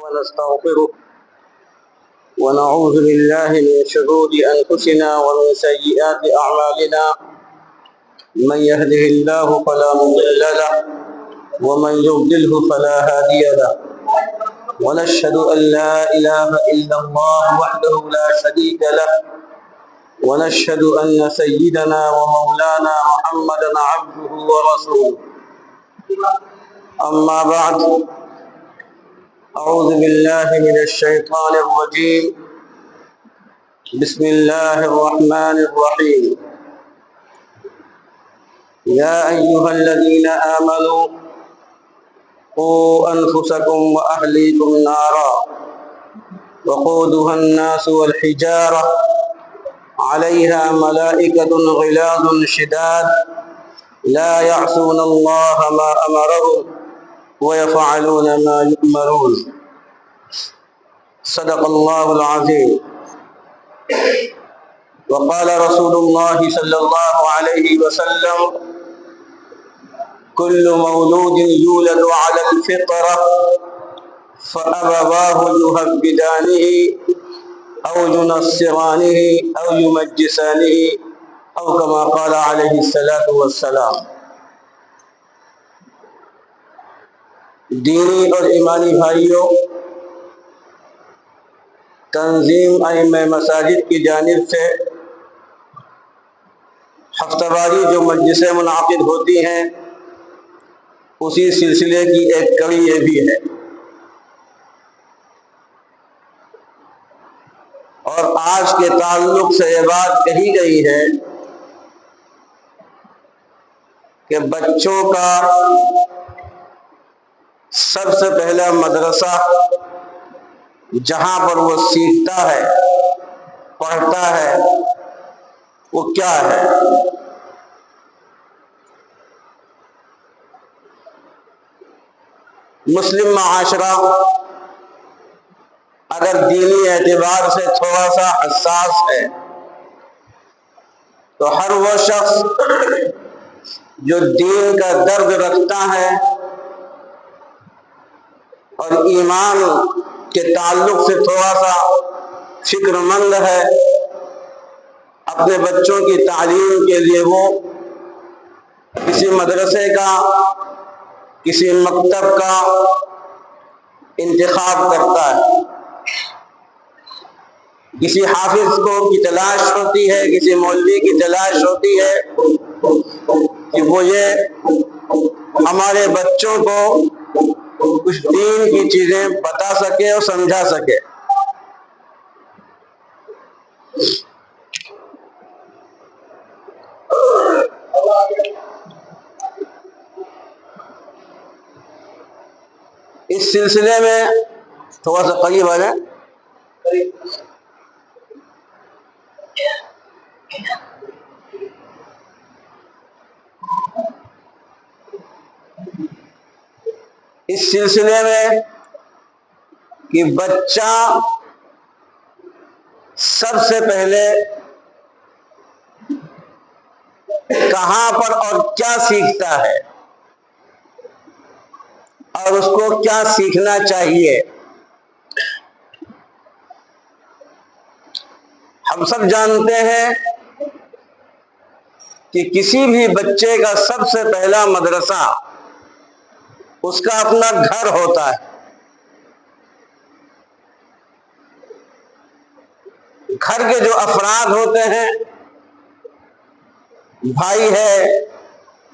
ونستغفره ونعوذ بالله من شرور أنفسنا ومن سيئات أعمالنا من يهده الله فلا مضل له ومن يضلله فلا هادي له ونشهد أن لا إله إلا الله وحده لا شريك له ونشهد أن سيدنا ومولانا محمدا عبده ورسوله أما بعد أعوذ بالله من الشيطان الرجيم بسم الله الرحمن الرحيم يا أيها الذين آمنوا قوا أنفسكم وأهليكم نارا وقودها الناس والحجارة عليها ملائكة غلاظ شداد لا يعصون الله ما أمرهم ويفعلون ما يؤمرون صدق الله العظيم وقال رسول الله صلى الله عليه وسلم كل مولود يولد على الفطرة فأبواه يهودانه أو ينصرانه أو يمجسانه أو كما قال عليه الصلاة والسلام۔ دینی اور ایمانی بھائیوں، تنظیم ائمہ مساجد کی جانب سے ہفتہ واری جو مجلسیں منعقد ہوتی ہیں، اسی سلسلے کی ایک کڑی یہ بھی ہے، اور آج کے تعلق سے یہ بات کہی گئی ہے کہ بچوں کا سب سے پہلا مدرسہ جہاں پر وہ سیکھتا ہے، پڑھتا ہے، وہ کیا ہے؟ مسلم معاشرہ اگر دینی اعتبار سے تھوڑا سا حساس ہے تو ہر وہ شخص جو دین کا درد رکھتا ہے اور ایمان کے تعلق سے تھوڑا سا فکر مند ہے، اپنے بچوں کی تعلیم کے لیے وہ کسی مدرسے کا، کسی مکتب کا انتخاب کرتا ہے۔ کسی حافظ کی تلاش ہوتی ہے، کسی مولوی کی تلاش ہوتی ہے کہ وہ یہ ہمارے بچوں کو کچھ دین کی چیزیں بتا سکے اور سمجھا سکے۔ اس سلسلے میں تھوڑا سا قریب آ جائیں۔ اس سلسلے میں کہ بچہ سب سے پہلے کہاں پر اور کیا سیکھتا ہے اور اس کو کیا سیکھنا چاہیے۔ ہم سب جانتے ہیں کہ کسی بھی بچے کا سب سے پہلا مدرسہ اس کا اپنا گھر ہوتا ہے۔ گھر کے جو افراد ہوتے ہیں، بھائی ہے،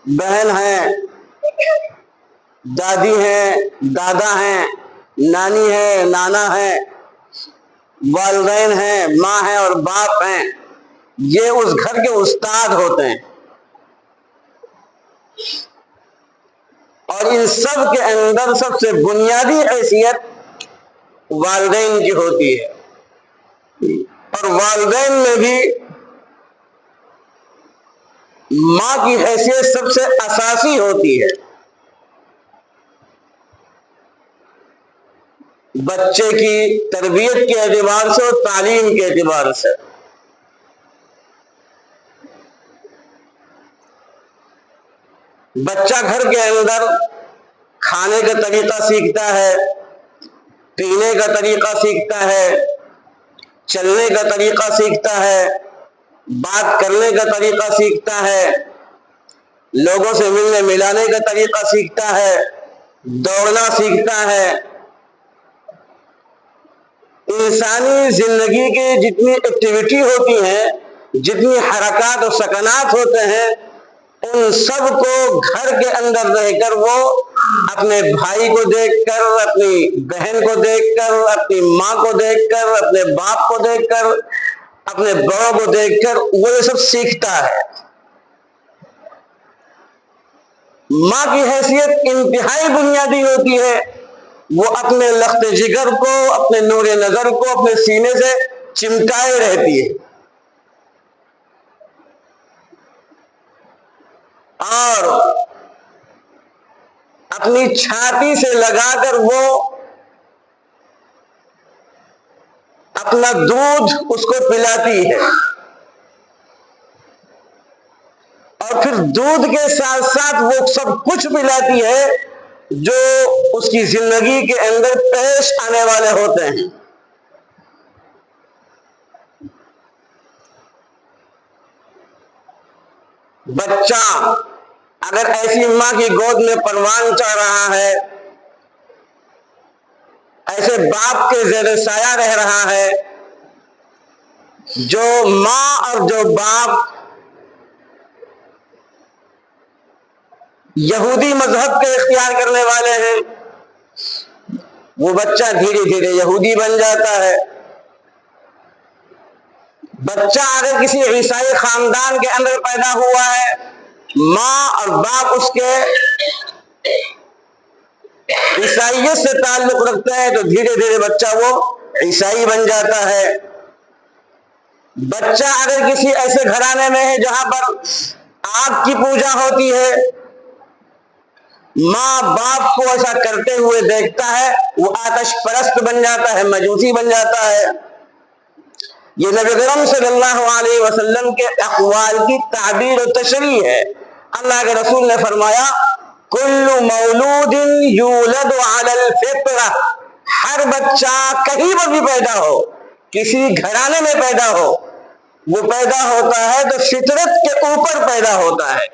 بہن ہے، دادی ہے، دادا ہیں، نانی ہے، نانا ہے، والدین ہیں، ماں ہے اور باپ ہیں، یہ اس گھر کے استاد ہوتے ہیں، اور ان سب کے اندر سب سے بنیادی حیثیت والدین کی ہوتی ہے، اور والدین میں بھی ماں کی حیثیت سب سے اساسی ہوتی ہے۔ بچے کی تربیت کے اعتبار سے اور تعلیم کے اعتبار سے بچہ گھر کے اندر کھانے کا طریقہ سیکھتا ہے، پینے کا طریقہ سیکھتا ہے، چلنے کا طریقہ سیکھتا ہے، بات کرنے کا طریقہ سیکھتا ہے، لوگوں سے ملنے ملانے کا طریقہ سیکھتا ہے، دوڑنا سیکھتا ہے۔ انسانی زندگی کی جتنی ایکٹیویٹی ہوتی ہیں، جتنی حرکات و سکنات ہوتے ہیں، ان سب کو گھر کے اندر رہ کر وہ اپنے بھائی کو دیکھ کر، اپنی بہن کو دیکھ کر، اپنی ماں کو دیکھ کر، اپنے باپ کو دیکھ کر، اپنے بڑوں کو دیکھ کر وہ یہ سب سیکھتا ہے۔ ماں کی حیثیت انتہائی بنیادی ہوتی ہے، وہ اپنے لخت جگر کو، اپنے نور نظر کو اپنے سینے سے چمٹائے رہتی ہے، اور اپنی چھاتی سے لگا کر وہ اپنا دودھ اس کو پلاتی ہے، اور پھر دودھ کے ساتھ ساتھ وہ سب کچھ پلاتی ہے جو اس کی زندگی کے اندر پیش آنے والے ہوتے ہیں۔ بچہ اگر ایسی ماں کی گود میں پروان چڑھ رہا ہے، ایسے باپ کے زیر سایہ رہ رہا ہے، جو ماں اور جو باپ یہودی مذہب کے اختیار کرنے والے ہیں، وہ بچہ دھیرے دھیرے یہودی بن جاتا ہے۔ بچہ اگر کسی عیسائی خاندان کے اندر پیدا ہوا ہے، ماں اور باپ اس کے عیسائیت سے تعلق رکھتے ہیں، تو دھیرے دھیرے بچہ وہ عیسائی بن جاتا ہے۔ بچہ اگر کسی ایسے گھرانے میں ہے جہاں پر آگ کی پوجا ہوتی ہے، ماں باپ کو ایسا کرتے ہوئے دیکھتا ہے، وہ آتش پرست بن جاتا ہے، مجوسی بن جاتا ہے۔ یہ نبی اکرم صلی اللہ علیہ وسلم کے اقوال کی تعبیر و تشریح ہے۔ اللہ کے رسول نے فرمایا، کل مولود یولد علی الفطرہ، ہر بچہ کہیں پر بھی پیدا ہو، کسی گھرانے میں پیدا ہو، وہ پیدا ہوتا ہے تو فطرت کے اوپر پیدا ہوتا ہے،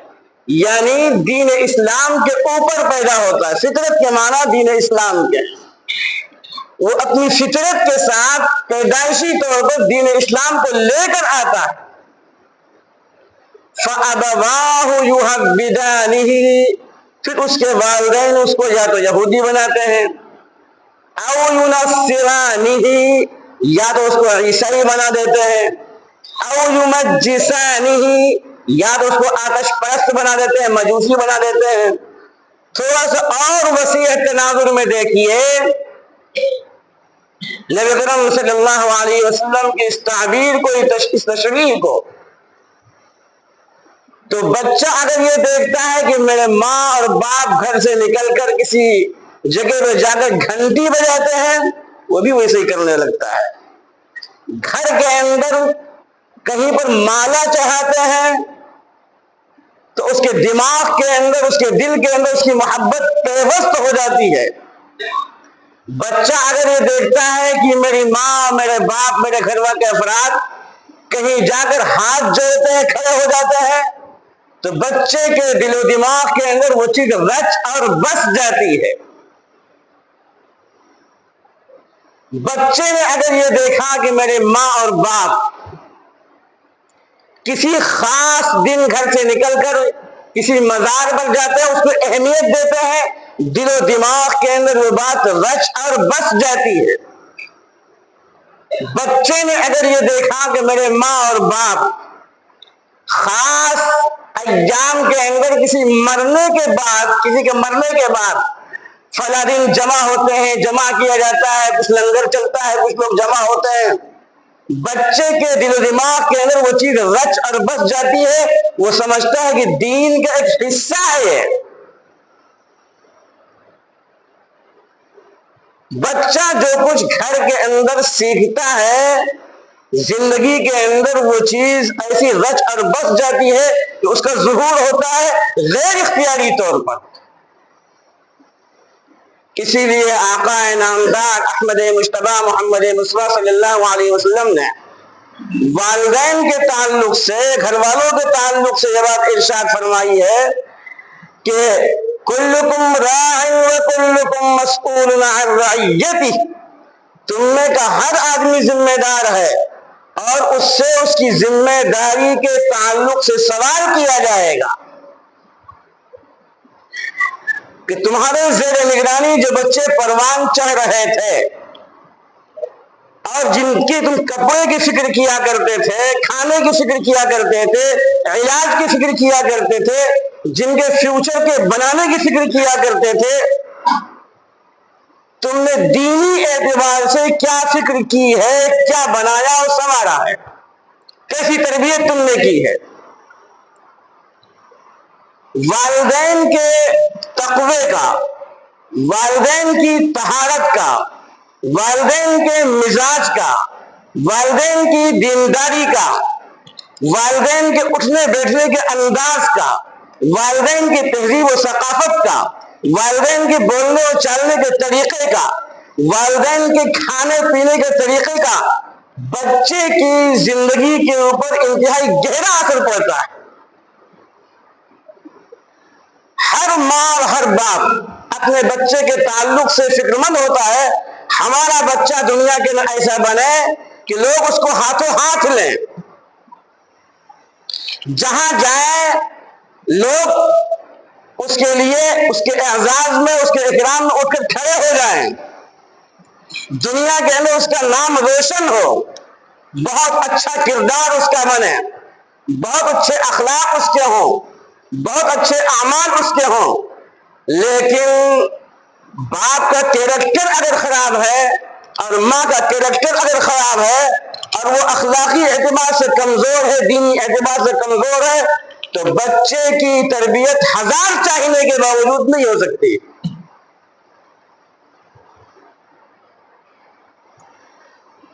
یعنی دین اسلام کے اوپر پیدا ہوتا ہے۔ فطرت کے معنی دین اسلام کے، وہ اپنی فطرت کے ساتھ پیدائشی طور پر دین اسلام کو لے کر آتا ہے۔ فَأَبَوَاهُ يُهَوِّدَانِهِ، پھر اس کے والدین اس کو یا تو یہودی بناتے ہیں، اَوْ يُنَصِّرَانِهِ، یا تو اس کو عیسائی بنا دیتے ہیں، اَوْ يُمَجِّسَانِهِ، یا تو اس کو آتش پرست بنا دیتے ہیں، مجوسی بنا دیتے ہیں۔ تھوڑا سا اور وسیع تناظر میں دیکھیے نبی اکرم صلی اللہ علیہ وسلم کی اس تعبیر کو، اس تشریح کو، تو بچہ اگر یہ دیکھتا ہے کہ میرے ماں اور باپ گھر سے نکل کر کسی جگہ پہ جا کر گھنٹی بجاتے ہیں، وہ بھی ویسے ہی کرنے لگتا ہے۔ گھر کے اندر کہیں پر مالا چڑھاتے ہیں تو اس کے دماغ کے اندر، اس کے دل کے اندر اس کی محبت پیوست ہو جاتی ہے۔ بچہ اگر یہ دیکھتا ہے کہ میری ماں، میرے باپ، میرے گھر والے افراد کہیں جا کر ہاتھ جوڑتے ہیں، کھڑے ہو جاتے ہیں، تو بچے کے دل و دماغ کے اندر وہ چیز رچ اور بس جاتی ہے۔ بچے نے اگر یہ دیکھا کہ میرے ماں اور باپ کسی خاص دن گھر سے نکل کر کسی مزار پر جاتے ہیں، اس کو اہمیت دیتے ہیں، دل و دماغ کے اندر وہ بات رچ اور بس جاتی ہے۔ بچے نے اگر یہ دیکھا کہ میرے ماں اور باپ خاص ایام کے اندر کسی کے مرنے کے بعد فلاں دن جمع ہوتے ہیں، جمع کیا جاتا ہے، کچھ لنگر چلتا ہے، کچھ لوگ جمع ہوتے ہیں، بچے کے دل و دماغ کے اندر وہ چیز رچ اور بس جاتی ہے، وہ سمجھتا ہے کہ دین کا ایک حصہ ہے یہ۔ بچہ جو کچھ گھر کے اندر سیکھتا ہے، زندگی کے اندر وہ چیز ایسی رچ اور بس جاتی ہے کہ اس کا ظہور ہوتا ہے غیر اختیاری طور پر۔ اسی لیے آقا نامدار احمد مجتبی محمد مصطفیٰ صلی اللہ علیہ وسلم نے والدین کے تعلق سے، گھر والوں کے تعلق سے یہ بات ارشاد فرمائی ہے کہ کلکم راع وکلکم مسئول عن رعیتہ، تم میں کا ہر آدمی ذمہ دار ہے اور اس سے اس کی ذمہ داری کے تعلق سے سوال کیا جائے گا کہ تمہارے زیر نگرانی جو بچے پروان چڑھ رہے تھے اور جن کی تم کپڑے کی فکر کیا کرتے تھے، کھانے کی فکر کیا کرتے تھے، علاج کی فکر کیا کرتے تھے، جن کے فیوچر کے بنانے کی فکر کیا کرتے تھے، تم نے دینی اعتبار سے کیا فکر کی ہے، کیا بنایا اور سنوارا ہے، کیسی تربیت تم نے کی ہے؟ والدین کے تقوی کا، والدین کی طہارت کا، والدین کے مزاج کا، والدین کی دینداری کا، والدین کے اٹھنے بیٹھنے کے انداز کا، والدین کی تہذیب و ثقافت کا، والدین کے بولنے اور چالنے کے طریقے کا، والدین کے کھانے پینے کے طریقے کا بچے کی زندگی کے اوپر انتہائی گہرا اثر پڑتا ہے۔ ہر ماں اور ہر باپ اپنے بچے کے تعلق سے فکر مند ہوتا ہے ہمارا بچہ دنیا کے اندر ایسا بنے کہ لوگ اس کو ہاتھوں ہاتھ لیں، جہاں جائیں لوگ اس کے لیے، اس کے اعزاز میں، اس کے اکرام میں اٹھ کر کھڑے ہو جائیں، دنیا کے اندر اس کا نام روشن ہو، بہت اچھا کردار اس کا بنے، بہت اچھے اخلاق اس کے ہوں، بہت اچھے اعمال اس کے ہوں۔ لیکن باپ کا کیریکٹر اگر خراب ہے اور ماں کا کیریکٹر اگر خراب ہے اور وہ اخلاقی اعتبار سے کمزور ہے، دینی اعتبار سے کمزور ہے، تو بچے کی تربیت ہزار چاہنے کے باوجود نہیں ہو سکتی۔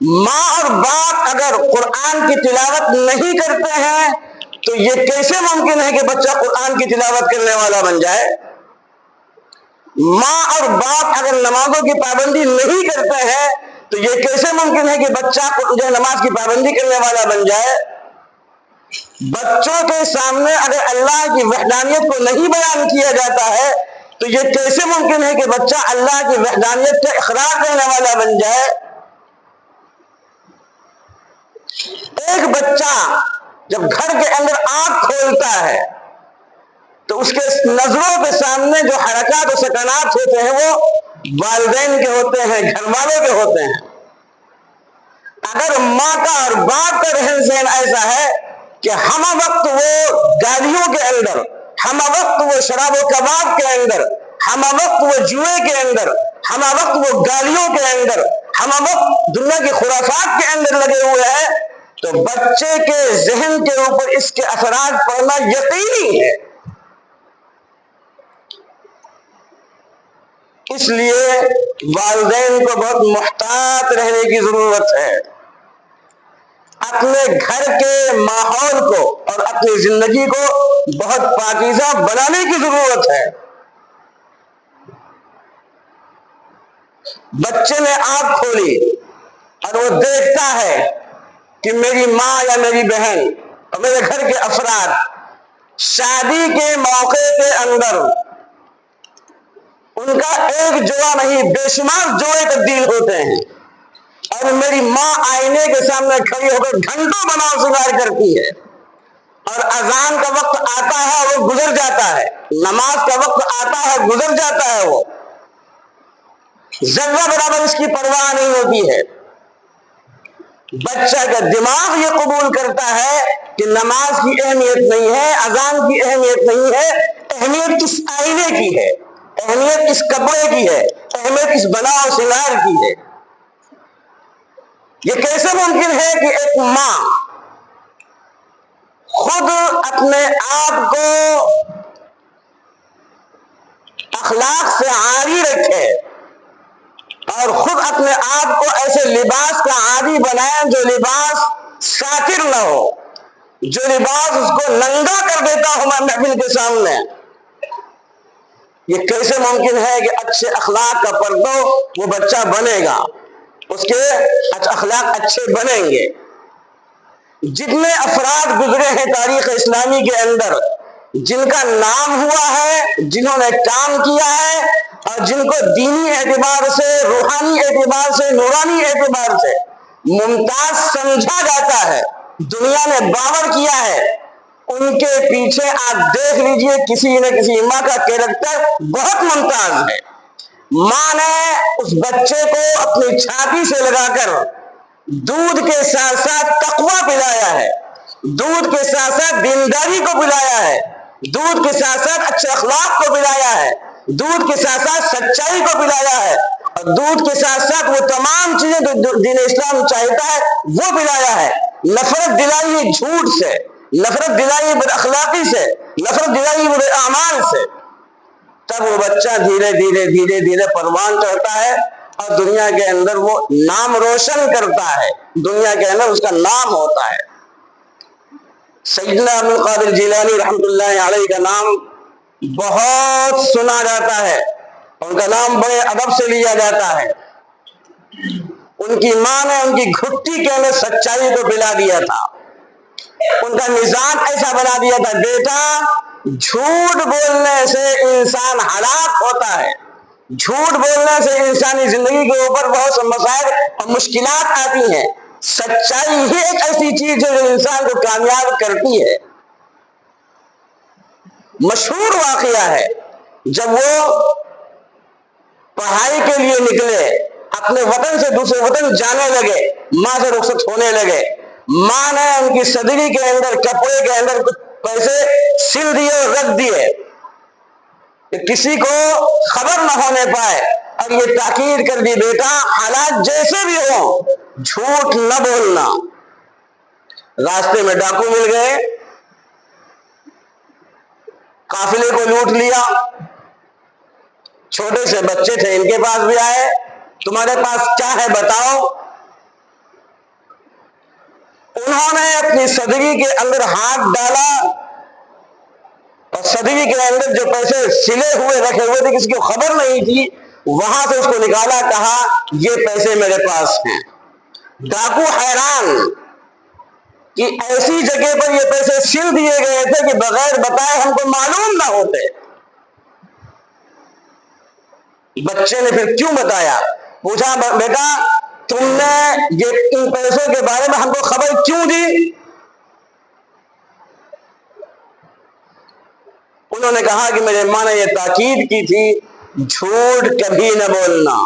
ماں اور باپ اگر قرآن کی تلاوت نہیں کرتے ہیں تو یہ کیسے ممکن ہے کہ بچہ قرآن کی تلاوت کرنے والا بن جائے؟ ماں اور باپ اگر نمازوں کی پابندی نہیں کرتے ہیں تو یہ کیسے ممکن ہے کہ بچہ جو نماز کی پابندی کرنے والا بن جائے؟ بچوں کے سامنے اگر اللہ کی وحدانیت کو نہیں بیان کیا جاتا ہے تو یہ کیسے ممکن ہے کہ بچہ اللہ کی وحدانیت کا اقرار کرنے والا بن جائے؟ ایک بچہ جب گھر کے اندر آنکھ کھولتا ہے تو اس کے نظروں کے سامنے جو حرکات و سکنات ہوتے ہیں وہ والدین کے ہوتے ہیں، گھر والوں کے ہوتے ہیں۔ اگر ماں کا اور باپ کا رہن سہن ایسا ہے کہ ہم وقت وہ گالیوں کے اندر، ہم وقت وہ شراب و کباب کے اندر، ہم وقت وہ جوئے کے اندر، ہم وقت وہ گالیوں کے اندر، ہم وقت دنیا کی خرافات کے اندر لگے ہوئے ہیں، تو بچے کے ذہن کے اوپر اس کے اثرات پڑنا یقینی ہے۔ اس لیے والدین کو بہت محتاط رہنے کی ضرورت ہے، اپنے گھر کے ماحول کو اور اپنی زندگی کو بہت پاکیزہ بنانے کی ضرورت ہے۔ بچے نے آنکھ کھولی اور وہ دیکھتا ہے کہ میری ماں یا میری بہن اور میرے گھر کے افراد شادی کے موقع کے اندر ان کا ایک جوڑا نہیں بے شمار جوڑے تبدیل ہوتے ہیں، اور میری ماں آئینے کے سامنے کھڑی ہو کر گھنٹوں بناؤ سنگار کرتی ہے، اور اذان کا وقت آتا ہے وہ گزر جاتا ہے، نماز کا وقت آتا ہے گزر جاتا ہے، وہ ذرہ برابر اس کی پرواہ نہیں ہوتی ہے۔ بچہ کا دماغ یہ قبول کرتا ہے کہ نماز کی اہمیت نہیں ہے، اذان کی اہمیت نہیں ہے، اہمیت اس آئینے کی ہے، اہمیت اس کپڑے کی ہے، اہمیت اس بناؤ سنگار کی ہے۔ یہ کیسے ممکن ہے کہ ایک ماں خود اپنے آپ کو اخلاق سے عاری رکھے اور خود اپنے آپ کو ایسے لباس کا عادی بنائے جو لباس ساتر نہ ہو، جو لباس اس کو ننگا کر دیتا ہو محفل کے سامنے؟ یہ کیسے ممکن ہے کہ اچھے اخلاق کا پردہ وہ بچہ بنے گا، اس کے اخلاق اچھے بنیں گے؟ جتنے افراد گزرے ہیں تاریخ اسلامی کے اندر، جن کا نام ہوا ہے، جنہوں نے کام کیا ہے، اور جن کو دینی اعتبار سے، روحانی اعتبار سے، نورانی اعتبار سے ممتاز سمجھا جاتا ہے، دنیا نے باور کیا ہے، ان کے پیچھے آپ دیکھ لیجئے کسی نہ کسی ماں کا کیریکٹر بہت ممتاز ہے۔ ماں نے اس بچے کو اپنی چھاتی سے لگا کر دودھ کے ساتھ ساتھ تقویٰ پلایا ہے، دودھ کے ساتھ ساتھ دینداری کو پلایا ہے، دودھ کے ساتھ ساتھ اچھے اخلاق کو پلایا ہے، دودھ کے ساتھ ساتھ سچائی کو پلایا ہے، اور دودھ کے ساتھ ساتھ وہ تمام چیزیں جو دین اسلام چاہتا ہے وہ پلایا ہے۔ نفرت دلائی جھوٹ سے، نفرت دلائی بد اخلاقی سے، نفرت دلائی برے اعمال سے، تب وہ بچہ دھیرے دھیرے دھیرے دھیرے پروان چڑھتا ہے اور دنیا کے اندر وہ نام روشن کرتا ہے، دنیا کے اندر اس کا نام ہوتا ہے۔ سیدنا عبد القادر جیلانی رحمۃ اللہ علیہ کا نام بہت سنا جاتا ہے، ان کا نام بڑے ادب سے لیا جاتا ہے۔ ان کی ماں نے ان کی گھٹی کے اندر سچائی کو پلا دیا تھا، ان کا مزاج ایسا بنا دیا تھا، بیٹا جھوٹ بولنے سے انسان ہلاک ہوتا ہے، جھوٹ بولنے سے انسانی زندگی کے اوپر بہت سے مسائل اور مشکلات آتی ہیں، سچائی ہی ایک ایسی چیز ہے جو انسان کو کامیاب کرتی ہے۔ مشہور واقعہ ہے، جب وہ پڑھائی کے لیے نکلے، اپنے وطن سے دوسرے وطن جانے لگے، ماں سے رخصت ہونے لگے، ماں نے ان کی صدری کے اندر کپڑے کے اندر کچھ پیسے سل دیے اور رکھ دیے کہ کسی کو خبر نہ ہونے پائے، اور یہ تاکید کر دی، بیٹا حالات جیسے بھی ہوں جھوٹ نہ بولنا۔ راستے میں ڈاکو مل گئے، قافلے کو لوٹ لیا، چھوٹے سے بچے تھے، ان کے پاس بھی آئے، تمہارے پاس کیا ہے بتاؤ۔ انہوں نے اپنی صدری کے اندر ہاتھ ڈالا اور صدری کے اندر جو پیسے سلے ہوئے رکھے ہوئے تھے، کسی کو خبر نہیں تھی، وہاں سے اس کو نکالا، کہا یہ پیسے میرے پاس ہیں۔ ڈاکو حیران کہ ایسی جگہ پر یہ پیسے سل دیے گئے تھے کہ بغیر بتائے ہم کو معلوم نہ ہوتے۔ بچے نے پھر کیوں بتایا؟ پوچھا بیٹا تم نے یہ ان پیسوں کے بارے میں ہم کو خبر کیوں دی؟ انہوں نے کہا کہ میرے ماں نے یہ تاکید کی تھی جھوٹ کبھی نہ بولنا۔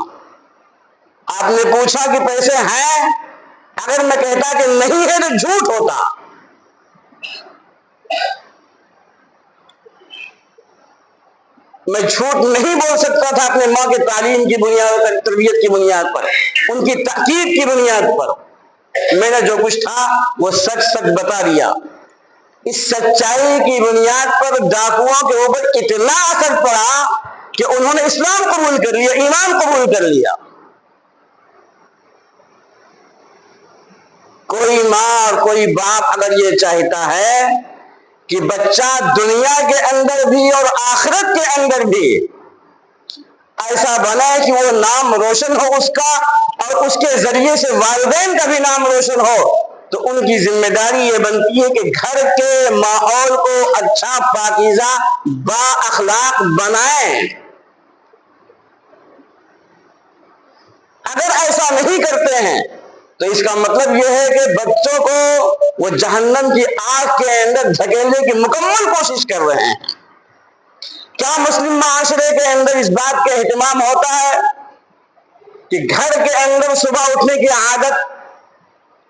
آپ نے پوچھا کہ پیسے ہیں؟ اگر میں کہتا کہ نہیں ہے تو جھوٹ ہوتا۔ میں جھوٹ نہیں بول سکتا تھا اپنے ماں کے تعلیم کی بنیاد پر، تربیت کی بنیاد پر، ان کی تاکید کی بنیاد پر۔ میں نے جو کچھ تھا وہ سچ سچ بتا دیا۔ اس سچائی کی بنیاد پر ڈاکوؤں کے اوپر اتنا اثر پڑا کہ انہوں نے اسلام قبول کر لیا، ایمان قبول کر لیا۔ کوئی ماں اور کوئی باپ اگر یہ چاہتا ہے کہ بچہ دنیا کے اندر بھی اور آخرت کے اندر بھی ایسا بنے کہ وہ نام روشن ہو اس کا، اور اس کے ذریعے سے والدین کا بھی نام روشن ہو، تو ان کی ذمہ داری یہ بنتی ہے کہ گھر کے ماحول کو اچھا، پاکیزہ، با اخلاق بنائیں۔ اگر ایسا نہیں کرتے ہیں تو اس کا مطلب یہ ہے کہ بچوں کو وہ جہنم کی آگ کے اندر دھکیلنے کی مکمل کوشش کر رہے ہیں۔ کیا مسلم معاشرے کے اندر اس بات کا اہتمام ہوتا ہے کہ گھر کے اندر صبح اٹھنے کی عادت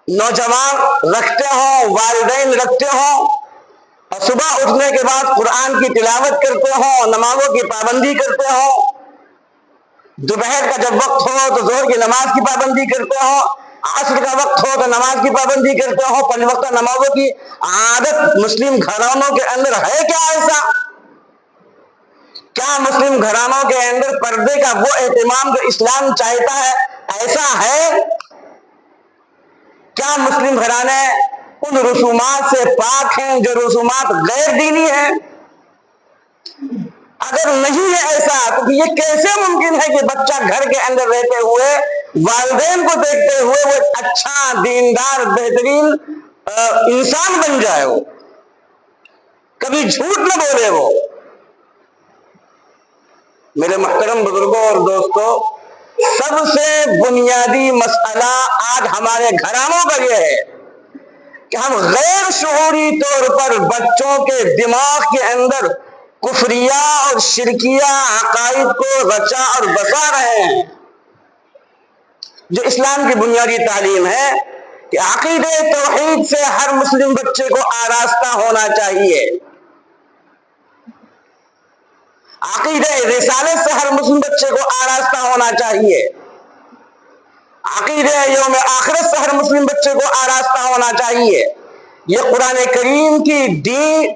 نوجوان رکھتے ہوں، والدین رکھتے ہوں، اور صبح اٹھنے کے بعد قرآن کی تلاوت کرتے ہوں، نمازوں کی پابندی کرتے ہوں، دوپہر کا جب وقت ہو تو ظہر کی نماز کی پابندی کرتے ہوں، عصر کا وقت ہو تو نماز کی پابندی کرتے ہوں، 5 وقتہ نمازوں کی عادت مسلم گھرانوں کے اندر ہے کیا ایسا؟ کیا مسلم گھرانوں کے اندر پردے کا وہ اہتمام جو اسلام چاہتا ہے ایسا ہے؟ کیا مسلم گھرانے ان رسومات سے پاک ہیں جو رسومات غیر دینی ہیں؟ اگر نہیں ہے ایسا تو یہ کیسے ممکن ہے کہ بچہ گھر کے اندر رہتے ہوئے والدین کو دیکھتے ہوئے وہ اچھا دیندار بہترین انسان بن جائے، وہ کبھی جھوٹ نہ بولے۔ وہ میرے محترم بزرگوں اور دوستوں، سب سے بنیادی مسئلہ آج ہمارے گھرانوں کا یہ ہے کہ ہم غیر شعوری طور پر بچوں کے دماغ کے اندر کفریہ اور شرکیہ عقائد کو رچا اور بسا رہے ہیں۔ جو اسلام کی بنیادی تعلیم ہے کہ عقیدہ توحید سے ہر مسلم بچے کو آراستہ ہونا چاہیے، عقیدہ رسالت سے ہر مسلم بچے کو آراستہ ہونا چاہیے، عقیدہ یوم آخرت سے ہر مسلم بچے کو آراستہ ہونا چاہیے۔ یہ قرآن کریم کی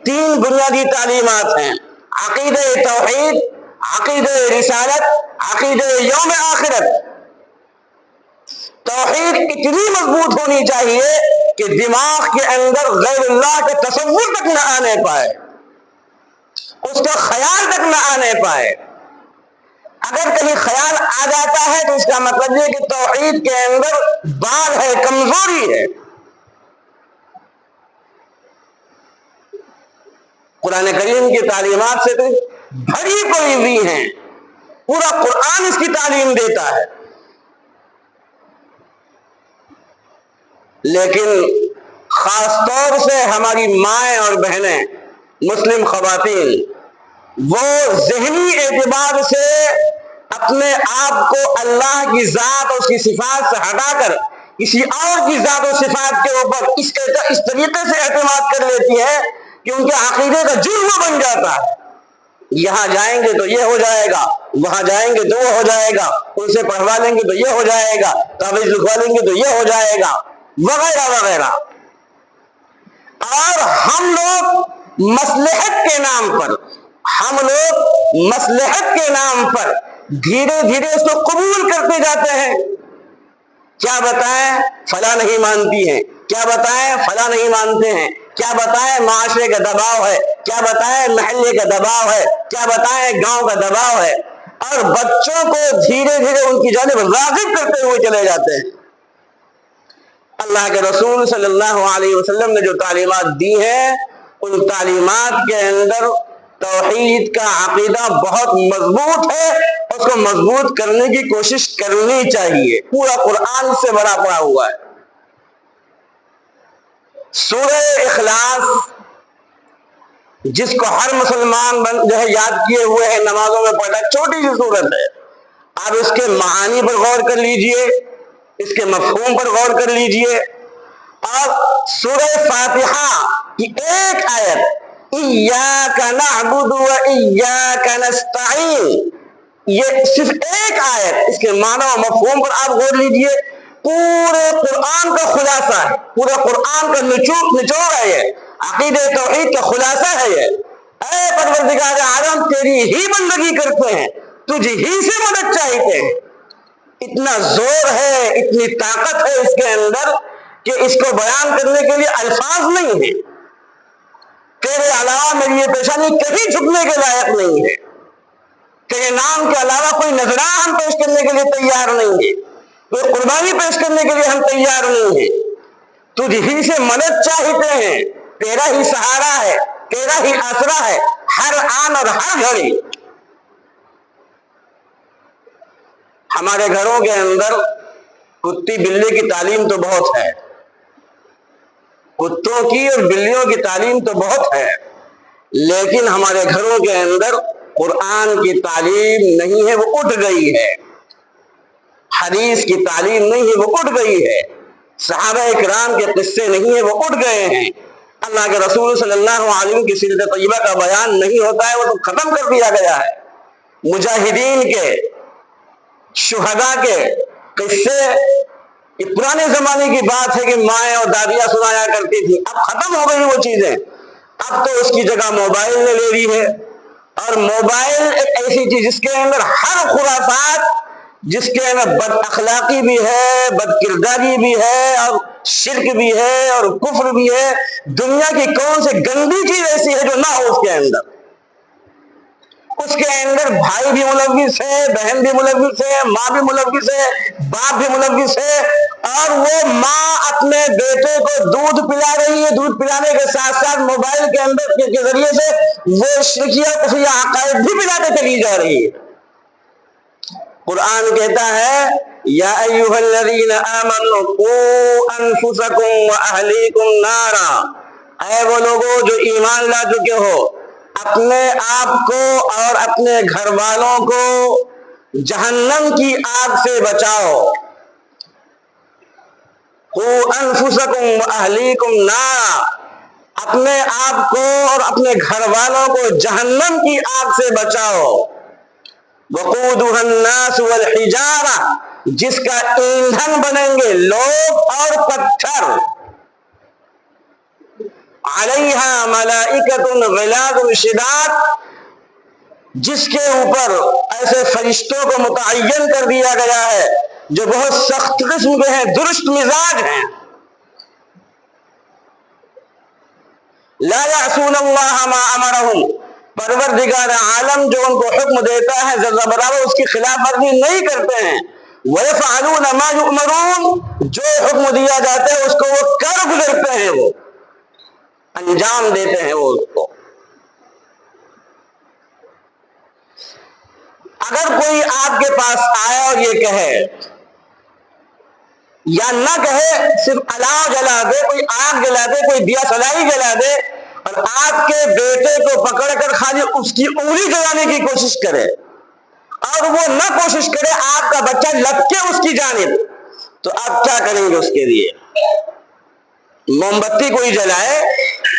تین بنیادی تعلیمات ہیں: عقیدہ توحید، عقیدہ رسالت، عقیدہ یوم آخرت۔ توحید اتنی مضبوط ہونی چاہیے کہ دماغ کے اندر غیر اللہ کے تصور تک نہ آنے پائے، اس کا خیال تک نہ آنے پائے۔ اگر کہیں خیال آ جاتا ہے تو اس کا مطلب یہ کہ توحید کے اندر باغ ہے، کمزوری ہے۔ قرآن کریم کی تعلیمات سے تو بھری پڑی ہوئی ہیں، پورا قرآن اس کی تعلیم دیتا ہے، لیکن خاص طور سے ہماری مائیں اور بہنیں، مسلم خواتین، وہ ذہنی اعتبار سے اپنے آپ کو اللہ کی ذات اور اس کی صفات سے ہٹا کر کسی اور کی ذات و صفات کے اوپر اس طریقے سے اعتماد کر لیتی ہے کہ ان کے عقیدے کا جرم بن جاتا ہے۔ یہاں جائیں گے تو یہ ہو جائے گا، وہاں جائیں گے تو وہ ہو جائے گا، ان سے پڑھوا لیں گے تو یہ ہو جائے گا، تعویذ لکھوا لیں گے تو یہ ہو جائے گا، وغیرہ وغیرہ۔ اور ہم لوگ مصلحت کے نام پر دھیرے دھیرے اس کو قبول کرتے جاتے ہیں۔ کیا بتائیں فلاں نہیں مانتی ہیں، کیا بتائیں فلاں نہیں مانتے ہیں، کیا بتائیں معاشرے کا دباؤ ہے، کیا بتائیں محلے کا دباؤ ہے، کیا بتائیں گاؤں کا دباؤ ہے، اور بچوں کو دھیرے دھیرے ان کی جانب راغب کرتے ہوئے چلے جاتے ہیں۔ اللہ کے رسول صلی اللہ علیہ وسلم نے جو تعلیمات دی ہیں، ان تعلیمات کے اندر توحید کا عقیدہ بہت مضبوط ہے، اس کو مضبوط کرنے کی کوشش کرنی چاہیے۔ پورا قرآن سے بھرا پڑا ہوا ہے۔ سورہ اخلاص، جس کو ہر مسلمان جو ہے یاد کیے ہوئے ہیں، نمازوں میں پڑھتا ہے، چھوٹی سی سورت ہے۔ آپ اس کے معانی پر غور کر لیجئے، اس کے مفہوم پر غور کر لیجئے، اور سورہ فاتحہ کی ایک آیت ایاک نعبد و ایاک نستعین، یہ صرف ایک آیت، اس کے معنی و مفہوم پر آپ غور لیجئے، پورے قرآن کا خلاصہ ہے، پورے قرآن کا نچوڑ ہے، یہ عقیدہ توحید کا خلاصہ ہے۔ یہ اے پروردگار عالم، تیری ہی بندگی کرتے ہیں، تجھ ہی سے مدد چاہتے ہیں۔ اتنا زور ہے، اتنی طاقت ہے اس کے اندر کہ اس کو بیان کرنے کے لیے الفاظ نہیں ہیں۔ تیرے علاوہ میری یہ پیشانی کبھی جھکنے کے لائق نہیں ہے، تیرے نام کے علاوہ کوئی نذرانہ ہم پیش کرنے کے لیے تیار نہیں ہے، کوئی قربانی پیش کرنے کے لیے ہم تیار نہیں ہیں۔ تجھ ہی سے مدد چاہتے ہیں، تیرا ہی سہارا ہے، تیرا ہی آسرا ہے، ہر آن اور ہر گھڑی۔ ہمارے گھروں کے اندر کتی بلی کی تعلیم تو بہت ہے، کتوں کی اور بلیوں کی تعلیم تو بہت ہے، لیکن ہمارے گھروں کے اندر قرآن کی تعلیم نہیں ہے، وہ اٹھ گئی ہے۔ حدیث کی تعلیم نہیں ہے، وہ اٹھ گئی ہے۔ صحابہ اکرام کے قصے نہیں ہیں، وہ اٹھ گئے ہیں۔ اللہ کے رسول صلی اللہ علیہ وسلم کی سیرت طیبہ کا بیان نہیں ہوتا ہے، وہ تو ختم کر دیا گیا ہے۔ مجاہدین کے، شہداء کے قصے، یہ پرانے زمانے کی بات ہے کہ مائیں اور دادیاں سنایا کرتی تھی، اب ختم ہو گئی وہ چیزیں۔ اب تو اس کی جگہ موبائل نے لے لی ہے، اور موبائل ایک ایسی چیز جس کے اندر ہر خرافات، جس کے اندر بد اخلاقی بھی ہے، بد کرداری بھی ہے، اور شرک بھی ہے، اور کفر بھی ہے۔ دنیا کی کون سی گندی چیز ایسی ہے جو نہ ہو اس کے اندر؟ اس کے اندر بھائی بھی ملوث ہے، بہن بھی ملوث ہے، ماں بھی ملوث ہے، باپ بھی ملوث ہے، اور وہ ماں اپنے بیٹے کو دودھ پلا رہی ہے، دودھ پلانے کے ساتھ ساتھ موبائل کے اندر کے ذریعے سے وہ شرکیہ کفریہ عقائد بھی پلاتے چلی جا رہی ہے۔ قرآن کہتا ہے یا ایھا الذین آمنوا قوا انفسکم واہلیکم نارا، اے وہ لوگوں جو ایمان لا چکے ہو، اپنے آپ کو اور اپنے گھر والوں کو جہنم کی آگ سے بچاؤ۔ قوا انفسکم واہلیکم نارا، اپنے آپ کو اور اپنے گھر والوں کو جہنم کی آگ سے بچاؤ۔ وقودها الناس والحجارہ، جس کا ایندھن بنیں گے لوگ اور پتھر۔ علیہا ملائکۃ غلاظ شداد، جس کے اوپر ایسے فرشتوں کو متعین کر دیا گیا ہے جو بہت سخت قسم کے ہیں، درست مزاج ہیں۔ لا یعصون اللہ ما امرہم، پروردگار عالم جو ان کو حکم دیتا ہے ذرہ برابر اس کی خلاف ورزی نہیں کرتے ہیں۔ وَيَفْعَلُونَ مَا يُؤْمَرُونَ، جو حکم دیا جاتا ہے اس کو وہ کر گزرتے ہیں، وہ انجام دیتے ہیں وہ اس کو۔ اگر کوئی آپ کے پاس آئے اور یہ کہے یا نہ کہے، صرف الاؤ جلا دے، کوئی آگ جلا دے، کوئی دیا سلائی جلا دے، اور آپ کے بیٹے کو پکڑ کر خالی اس کی انگلی جلانے کی کوشش کرے اور وہ نہ کوشش کرے آپ کا بچہ لپکے اس کی جانب، تو آپ کیا کریں گے اس کے لیے؟ موم بتی کوئی جلائے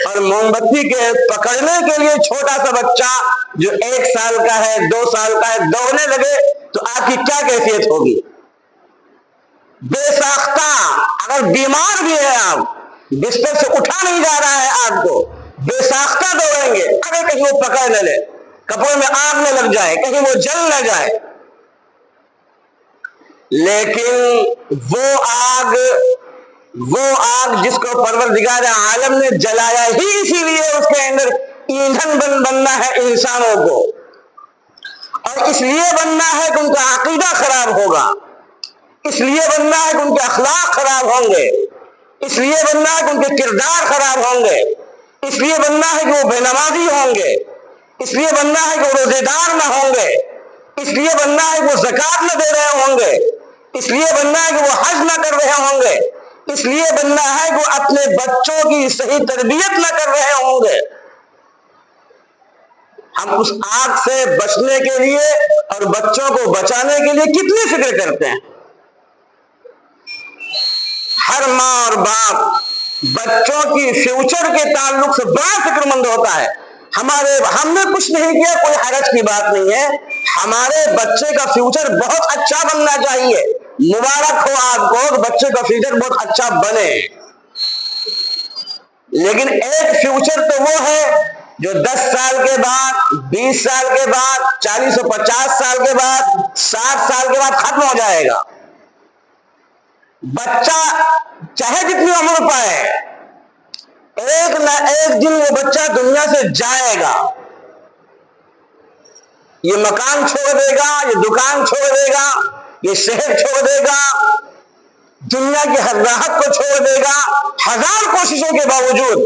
اور موم بتی کے پکڑنے کے لیے چھوٹا سا بچہ جو 1 سال کا ہے، 2 سال کا ہے، دوڑنے لگے تو آپ کی کیا کیفیت ہوگی؟ بے ساختہ، اگر بیمار بھی ہے، آپ بستر سے اٹھا نہیں جا رہا ہے آپ کو، بے ساختہ دوڑیں گے، اگر کہیں وہ پکڑ نہ لے، کپڑوں میں آگ نہ لگ جائے، کہیں وہ جل نہ جائے۔ لیکن وہ آگ جس کو پروردگار عالم نے جلایا ہی اسی لیے اس کے اندر ایندھن بننا ہے انسانوں کو، اور اس لیے بننا ہے کہ ان کا عقیدہ خراب ہوگا، اس لیے بننا ہے کہ ان کے اخلاق خراب ہوں گے، اس لیے بننا ہے کہ ان کے کردار خراب ہوں گے، اس لیے بننا ہے کہ وہ بے نمازی ہوں گے، اس لیے بننا ہے کہ وہ روزے دار نہ ہوں گے، اس لیے بننا ہے کہ وہ زکوٰۃ نہ دے رہے ہوں گے، اس لیے بننا ہے کہ وہ حج نہ کر رہے ہوں گے، اس لیے بننا ہے کہ وہ اپنے بچوں کی صحیح تربیت نہ کر رہے ہوں گے۔ ہم اس آگ سے بچنے کے لیے اور بچوں کو بچانے کے لیے کتنی فکر کرتے ہیں۔ ہر ماں اور باپ بچوں کی فیوچر کے تعلق سے بڑا فکر مند ہوتا ہے۔ ہم نے کچھ نہیں کیا، کوئی حرج کی بات نہیں ہے، ہمارے بچے کا فیوچر بہت اچھا بننا چاہیے، مبارک ہو آپ کو، بچے کا فیوچر بہت اچھا بنے، لیکن ایک فیوچر تو وہ ہے جو 10 سال کے بعد، 20 سال کے بعد، 40 و 50 سال کے بعد، 60 سال کے بعد ختم ہو جائے گا۔ بچہ چاہے جتنی عمر پائے، ایک نہ ایک دن وہ بچہ دنیا سے جائے گا، یہ مکان چھوڑ دے گا، یہ دکان چھوڑ دے گا، یہ شہر چھوڑ دے گا، دنیا کی ہر راحت کو چھوڑ دے گا، ہزار کوششوں کے باوجود،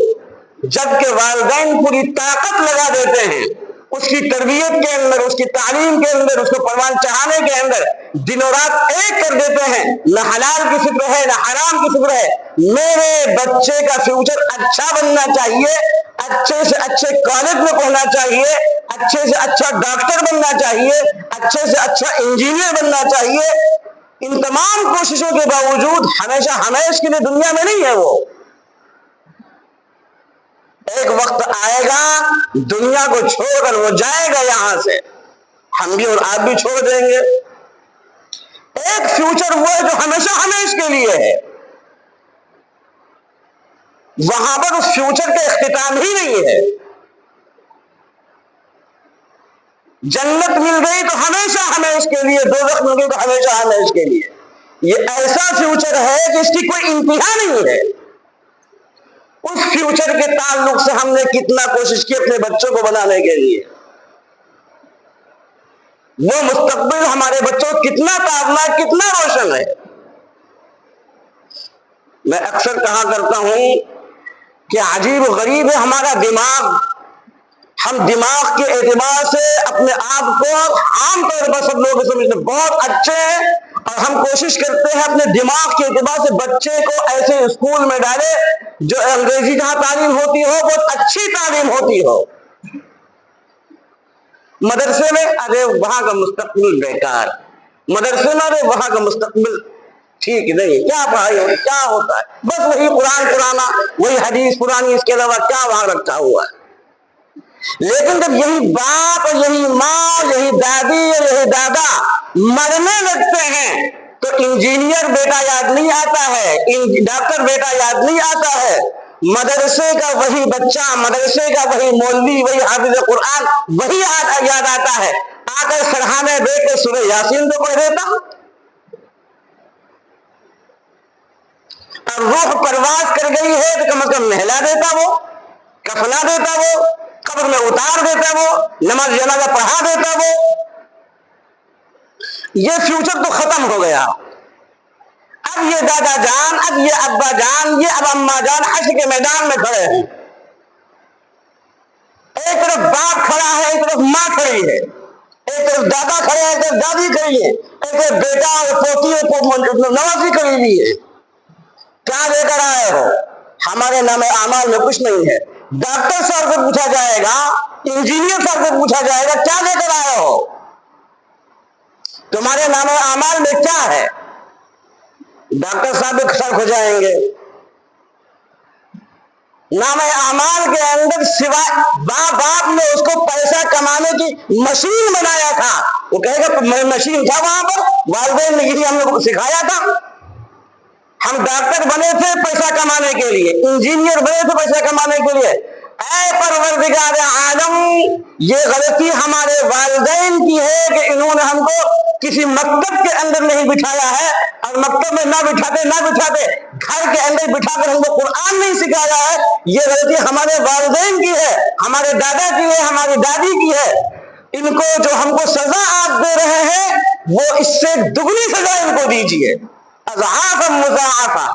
جبکہ والدین پوری طاقت لگا دیتے ہیں اس کی تربیت کے اندر، اس کی تعلیم کے اندر، اس کو پروان چڑھانے کے اندر، دن و رات ایک کر دیتے ہیں، نہ حلال کی فکر ہے نہ حرام کی فکر ہے، میرے بچے کا فیوچر اچھا بننا چاہیے، اچھے سے اچھے کالج میں پڑھنا چاہیے، اچھے سے اچھا ڈاکٹر بننا چاہیے، اچھے سے اچھا انجینئر بننا چاہیے۔ ان تمام کوششوں کے باوجود ہمیشہ ہمیش کے لیے دنیا میں نہیں ہے، وہ ایک وقت آئے گا دنیا کو چھوڑ کر وہ جائے گا یہاں سے، ہم بھی اور آپ بھی چھوڑ دیں گے۔ ایک فیوچر وہ ہے جو ہمیشہ ہمیش کے لیے ہے، وہاں پر اس فیوچر کا اختتام ہی نہیں ہے۔ جنت مل گئی تو ہمیشہ ہمیش کے لیے، دوزخ مل گئی تو ہمیشہ ہمیش کے لیے۔ یہ ایسا فیوچر ہے جس کی کوئی انتہا نہیں ہے۔ اس فیوچر کے تعلق سے ہم نے کتنا کوشش کی اپنے بچوں کو بنانے کے لیے۔ وہ مستقبل ہمارے بچوں کتنا تابناک، کتنا روشن ہے۔ میں اکثر کہا کرتا ہوں کہ عجیب و غریب ہے ہمارا دماغ۔ ہم دماغ کے اعتبار سے اپنے آپ کو عام طور پر سب لوگ سمجھتے بہت اچھے ہیں، اور ہم کوشش کرتے ہیں اپنے دماغ کے اعتبار سے بچے کو ایسے اسکول میں ڈالے جو انگریزی جہاں تعلیم ہوتی ہو بہت اچھی تعلیم ہوتی ہو۔ مدرسے میں ارے وہاں کا مستقبل بیکار، مدرسے میں ارے وہاں کا مستقبل ٹھیک نہیں، کیا پڑھائی ہوتی، کیا ہوتا ہے، بس وہی قرآن پرانا، وہی حدیث پرانی، اس کے علاوہ کیا وہاں رکھا ہوا ہے۔ لیکن جب یہی باپ اور یہی ماں، یہی دادی اور یہی دادا مرنے لگتے ہیں تو انجینئر بیٹا یاد نہیں آتا ہے، ڈاکٹر بیٹا یاد نہیں آتا ہے، مدرسے کا وہی بچہ، مدرسے کا وہی مولوی، وہی حافظ قرآن وہی یاد آتا ہے۔ آ کر سرحانے بیٹھ کے سورہ یاسین تو پڑھ دیتا، اور روح پرواز کر گئی ہے تو کم از کم نہلا دیتا، وہ کفنا دیتا، وہ قبر میں اتار دیتا، وہ نماز جنازہ پڑھا دیتا۔ وہ یہ فیوچر تو ختم ہو گیا۔ اب یہ دادا جان، اب یہ ابا جان، یہ اب اما جان حشر کے میدان میں کھڑے ہیں، ایک طرف باپ کھڑا ہے، ایک طرف ماں کھڑی ہے، ایک طرف دادا کھڑے ہیں، ایک طرف دادی کھڑی ہے، ایک طرف بیٹا اور پوتی اور نوازی کھڑی ہوئی ہے۔ کیا لے کر آئے ہو؟ ہمارے نام اعمال میں کچھ نہیں ہے۔ ڈاکٹر صاحب سے پوچھا جائے گا، انجینئر صاحب سے پوچھا جائے گا کیا لے کر آئے ہو، تمہارے نام اعمال میں کیا ہے؟ ڈاکٹر صاحب بھی خرک ہو جائیں گے۔ نام اعمال کے اندر سوائے باپ نے اس کو پیسہ کمانے کی مشین بنایا تھا، وہ کہے گا مشین تھا وہاں پر، والدین نے یہی ہم لوگ کو سکھایا تھا۔ ہم ڈاکٹر بنے تھے پیسہ کمانے کے لیے، انجینئر بنے تھے پیسہ کمانے کے لیے۔ اے پروردگار عالم، یہ غلطی ہمارے والدین کی ہے کہ انہوں نے ہم کو کسی مکتب کے اندر نہیں بٹھایا ہے، اور مکتب میں نہ بٹھاتے گھر کے اندر بٹھا کر ہم کو قرآن نہیں سکھایا ہے۔ یہ غلطی ہمارے والدین کی ہے، ہمارے دادا کی ہے، ہماری دادی کی ہے۔ ان کو جو ہم کو سزا آپ دے رہے ہیں وہ اس سے دگنی سزا ان کو دیجیے، اضعافا مضاعفا۔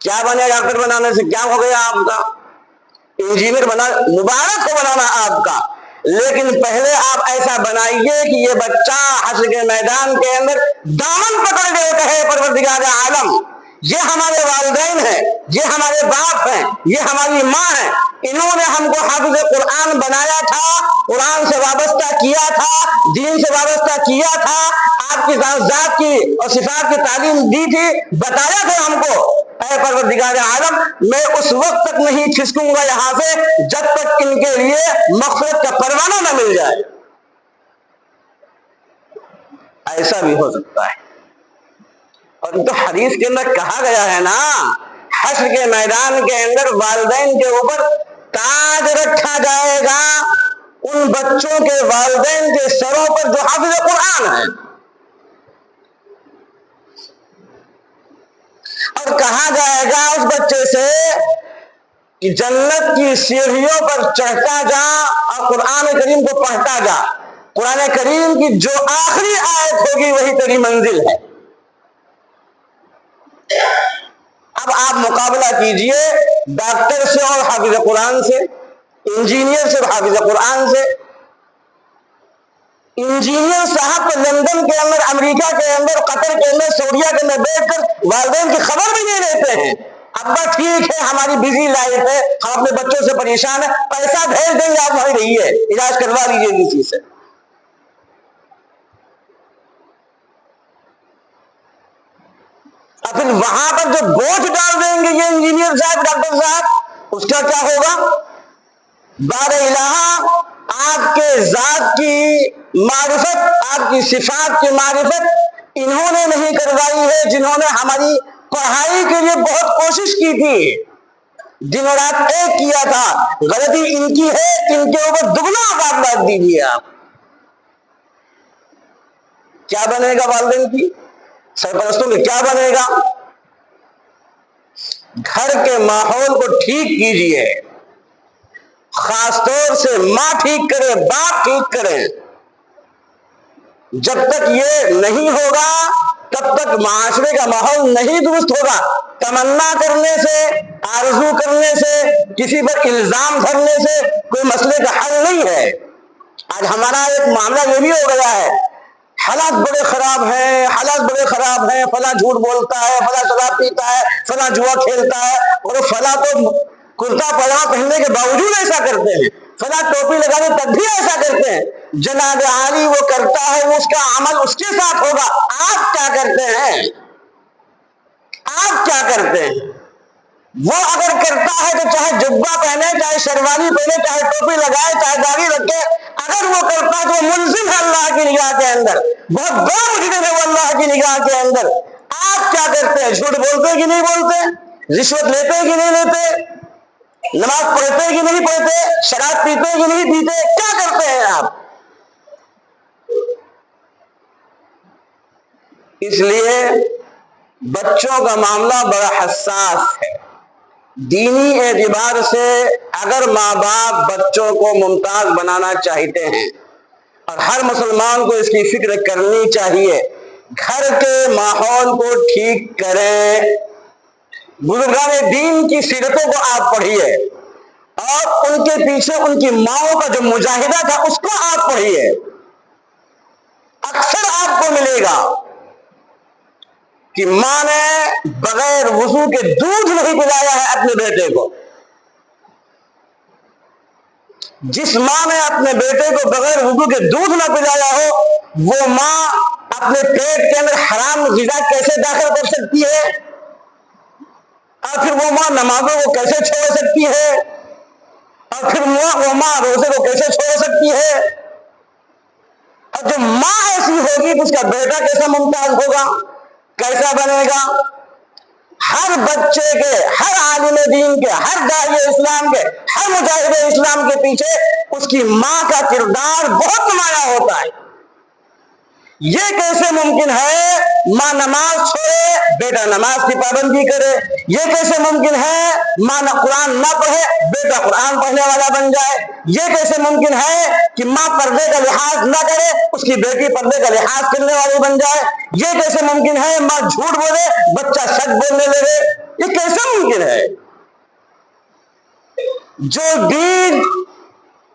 کیا بنے ڈاکٹر بنانے سے، کیا ہو گیا آپ کا؟ انجینئر بنا، مبارک ہو بنانا آپ کا، لیکن پہلے آپ ایسا بنائیے کہ یہ بچہ حشر کے میدان کے اندر دامن پکڑ کے کہے پروردگار عالم، یہ ہمارے والدین ہیں، یہ ہمارے باپ ہیں، یہ ہماری ماں ہیں، انہوں نے ہم کو حافظ قرآن بنایا تھا، قرآن سے وابستہ کیا تھا، دین سے وابستہ کیا تھا، آپ کی ذات کی اور صفات کی تعلیم دی تھی، بتایا تھا ہم کو۔ اے پروردگار عالم، میں اس وقت تک نہیں کھسکوں گا یہاں سے جب تک ان کے لیے مغفرت کا پروانہ نہ مل جائے۔ ایسا بھی ہو سکتا ہے، اور تو حدیث کے اندر کہا گیا ہے نا، حشر کے میدان کے اندر والدین کے اوپر تاج رکھا جائے گا ان بچوں کے والدین کے سروں پر جو حافظ قرآن ہیں، اور کہا جائے گا اس بچے سے کہ جنت کی سیڑھیوں پر چڑھتا جا اور قرآن کریم کو پڑھتا جا، قرآن کریم کی جو آخری آیت ہوگی وہی تیری منزل ہے۔ اب آپ مقابلہ کیجئے ڈاکٹر سے اور حافظ قرآن سے، انجینئر سے اور حافظ قرآن سے۔ انجینئر صاحب تو لندن کے اندر، امریکہ کے اندر، قطر کے اندر، سعودیہ کے اندر بیٹھ کر والدین کی خبر بھی نہیں لیتے ہیں۔ ابا ٹھیک ہے، ہماری بزی لائف ہے، ہم اپنے بچوں سے پریشان ہیں، پیسہ بھیج دیں گے، آپ وہیں رہیے، علاج کروا لیجیے کسی سے۔ اور پھر وہاں پر جو بوجھ ڈال دیں گے یہ انجینئر صاحب، ڈاکٹر صاحب، اس کا کیا ہوگا؟ بار الہ آپ کے ذات کی معرفت، آپ کی صفات کی معرفت انہوں نے نہیں کروائی ہے جنہوں نے ہماری پڑھائی کے لیے بہت کوشش کی تھی، دن رات ایک کیا تھا۔ غلطی ان کی ہے، ان کے اوپر دگنا عذاب ڈال دیجیے آپ۔ کیا بنے گا والدین کی، سرپرستوں کے کیا بنے گا؟ گھر کے ماحول کو ٹھیک کیجیے، خاص طور سے ماں ٹھیک کرے، باپ ٹھیک کرے، جب تک یہ نہیں ہوگا تب تک معاشرے کا ماحول نہیں درست ہوگا۔ تمنا کرنے سے، آرزو کرنے سے، کسی پر الزام دھرنے سے کوئی مسئلے کا حل نہیں ہے۔ آج ہمارا ایک معاملہ یہ بھی ہو گیا ہے، حالات بڑے خراب ہیں، حالات بڑے خراب ہیں، فلاں جھوٹ بولتا ہے، فلاں شراب پیتا ہے، فلاں جوا کھیلتا ہے، اور فلاں تو کرتا پاجامہ پہننے کے باوجود ایسا کرتے ہیں، فلاں ٹوپی لگانے تب بھی ایسا کرتے ہیں۔ جناب عالی وہ کرتا ہے، اس کا عمل اس کے ساتھ ہوگا۔ آپ کیا کرتے ہیں؟ آپ کیا کرتے ہیں؟ وہ اگر کرتا ہے تو چاہے جبہ پہنے، چاہے شیروانی پہنے، چاہے ٹوپی لگائے، چاہے داڑھی رکھے، اگر وہ کرتا ہے تو وہ ملزم ہے اللہ کی نگاہ کے اندر، بہت بڑا مجرم ہے وہ اللہ کی نگاہ کے اندر۔ آپ کیا کرتے ہیں؟ جھوٹ بولتے کہ نہیں بولتے؟ رشوت لیتے کہ نہیں لیتے؟ نماز پڑھتے کہ نہیں پڑھتے؟ شراب پیتے کہ نہیں پیتے؟ کیا کرتے ہیں آپ؟ اس لیے بچوں کا معاملہ بڑا حساس ہے۔ دینی اعتبار سے اگر ماں باپ بچوں کو ممتاز بنانا چاہتے ہیں، اور ہر مسلمان کو اس کی فکر کرنی چاہیے، گھر کے ماحول کو ٹھیک کریں۔ بزرگان دین کی سیرتوں کو آپ پڑھیے، اور ان کے پیچھے ان کی ماؤں کا جو مجاہدہ تھا اس کو آپ پڑھیے۔ اکثر آپ کو ملے گا کہ ماں نے بغیر وضو کے دودھ نہیں پلایا ہے اپنے بیٹے کو۔ جس ماں نے اپنے بیٹے کو بغیر وضو کے دودھ نہ پلایا ہو، وہ ماں اپنے پیٹ کے اندر حرام غذا کیسے داخل کر سکتی ہے؟ اور پھر وہ ماں نمازوں کو کیسے چھوڑ سکتی ہے؟ اور پھر وہ ماں روزے کو کیسے چھوڑ سکتی ہے؟ اور جو ماں ایسی ہوگی تو اس کا بیٹا کیسا ممتاز ہوگا، کیسا بنے گا؟ ہر بچے کے، ہر عالم دین کے، ہر داعی اسلام کے، ہر مجاہد اسلام کے پیچھے اس کی ماں کا کردار بہت نمایاں ہوتا ہے۔ یہ کیسے ممکن ہے ماں نماز چھوڑے بیٹا نماز کی پابندی کرے؟ یہ کیسے ممکن ہے ماں قرآن نہ پڑھے بیٹا قرآن پڑھنے والا بن جائے؟ یہ کیسے ممکن ہے کہ ماں پردے کا لحاظ نہ کرے اس کی بیٹی پردے کا لحاظ کرنے والی بن جائے؟ یہ کیسے ممکن ہے ماں جھوٹ بولے بچہ سچ بولنے لگے؟ یہ کیسے ممکن ہے؟ جو بیج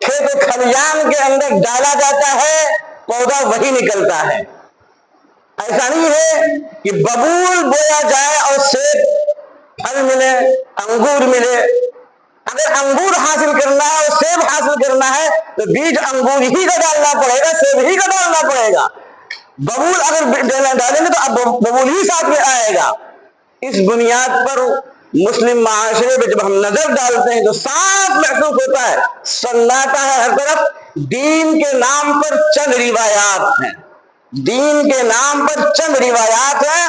کھیت و کھلیان کے اندر ڈالا جاتا ہے پودا وہی نکلتا ہے۔ ایسا نہیں ہے کہ ببول بویا جائے اور سیب پھل ملے، انگور ملے۔ اگر انگور حاصل کرنا ہے اور سیب حاصل کرنا ہے تو بیج انگور ہی کا ڈالنا پڑے گا، سیب ہی کا ڈالنا پڑے گا۔ ببول اگر ڈالیں گے تو اب ببول ہی ساتھ میں آئے گا۔ اس بنیاد پر مسلم معاشرے میں جب ہم نظر ڈالتے ہیں تو صاف محسوس ہوتا ہے، سناٹا ہے ہر طرف۔ دین کے نام پر چند روایات ہیں، دین کے نام پر چند روایات ہیں،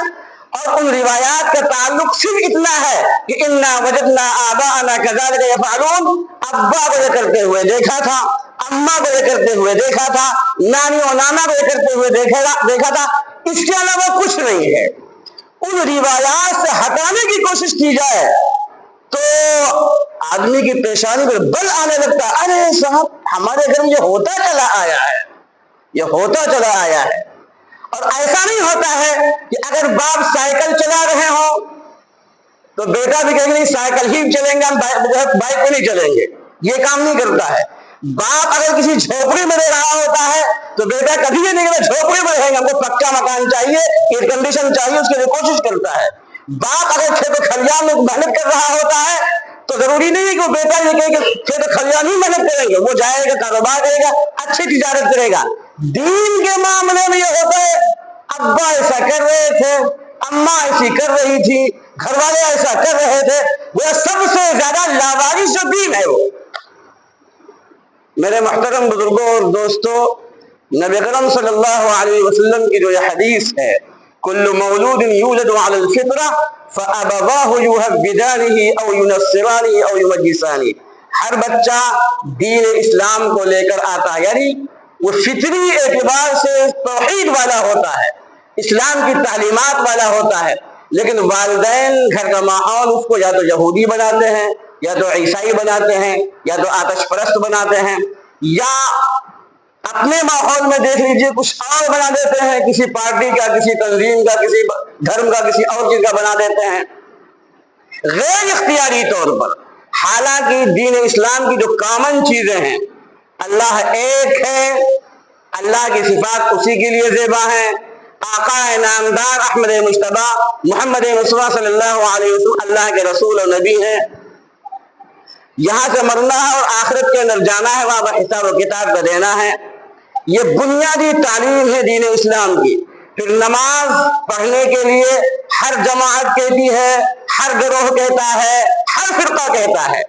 اور ان روایات کا تعلق صرف اتنا ہے کہ انا وجدنا آباءنا کذالک یفعلون، ابا کو یہ کرتے ہوئے دیکھا تھا، اماں کو یہ کرتے ہوئے دیکھا تھا، نانی اور نانا کو یہ کرتے ہوئے دیکھا تھا، اس کے علاوہ کچھ نہیں ہے۔ ان روایات سے ہٹانے کی کوشش کی جائے تو آدمی کی پیشانی پر بل آنے لگتا ہے، ارے صاحب ہمارے گھر میں یہ ہوتا چلا آیا ہے، یہ ہوتا چلا آیا ہے۔ اور ایسا نہیں ہوتا ہے کہ اگر باپ سائیکل چلا رہے ہوں تو بیٹا بھی کہیں گے سائیکل ہی چلیں گے، ہم بائک پہ نہیں چلیں گے۔ یہ کام نہیں کرتا ہے۔ باپ اگر کسی جھوپڑی میں رہ رہا ہوتا ہے تو بیٹا کبھی یہ نہیں کہتا جھوپڑی میں رہیں گے، ہم کو پکا مکان چاہیے، ایئر کنڈیشن چاہیے، اس کے لیے کوشش کرتا ہے۔ باپ اگر کھیت و کھلیان میں محنت کر رہا ہوتا ہے تو ضروری نہیں ہے کہ وہ بیٹا یہ کہے کہ کھیت و کھلیان ہی محنت کریں گے، وہ جائے گا، کاروبار کرے گا، اچھی تجارت کرے گا۔ دین کے معاملے میں یہ ہوتا ہے ابا ایسا کر رہے تھے، اماں ایسی کر رہی تھی، گھر والے ایسا کر رہے تھے، وہ سب سے زیادہ لاوارث جو دین ہے وہ۔ میرے محترم بزرگوں اور دوستوں، نبی اکرم صلی اللہ علیہ وسلم کی جو یہ حدیث ہے، کل مولود یولد علی الفطرہ فابواہ یہودانہ او ینصرانہ او یمجسانہ، ہر بچہ دین اسلام کو لے کر آتا ہے، یعنی وہ فطری اعتبار سے توحید والا ہوتا ہے، اسلام کی تعلیمات والا ہوتا ہے، لیکن والدین گھر کا ماحول اس کو یا تو یہودی بناتے ہیں، یا تو عیسائی بناتے ہیں، یا تو آتش پرست بناتے ہیں، یا اپنے ماحول میں دیکھ لیجئے کچھ اور بنا دیتے ہیں، کسی پارٹی کا، کسی تنظیم کا، کسی دھرم کا، کسی اور چیز کا بنا دیتے ہیں غیر اختیاری طور پر۔ حالانکہ دین اسلام کی جو کامن چیزیں ہیں، اللہ ایک ہے، اللہ کی صفات اسی کے لیے زیبا ہیں، آقا نامدار احمد مجتبی محمد مصطفیٰ صلی اللہ علیہ وسلم اللہ کے رسول اور نبی ہیں۔ یہاں سے مرنا ہے اور آخرت کے اندر جانا ہے، وہاں پر حساب و کتاب کا دینا ہے۔ یہ بنیادی تعلیم ہے دین اسلام کی۔ پھر نماز پڑھنے کے لیے ہر جماعت کہتی ہے، ہر گروہ کہتا ہے، ہر فرقہ کہتا ہے۔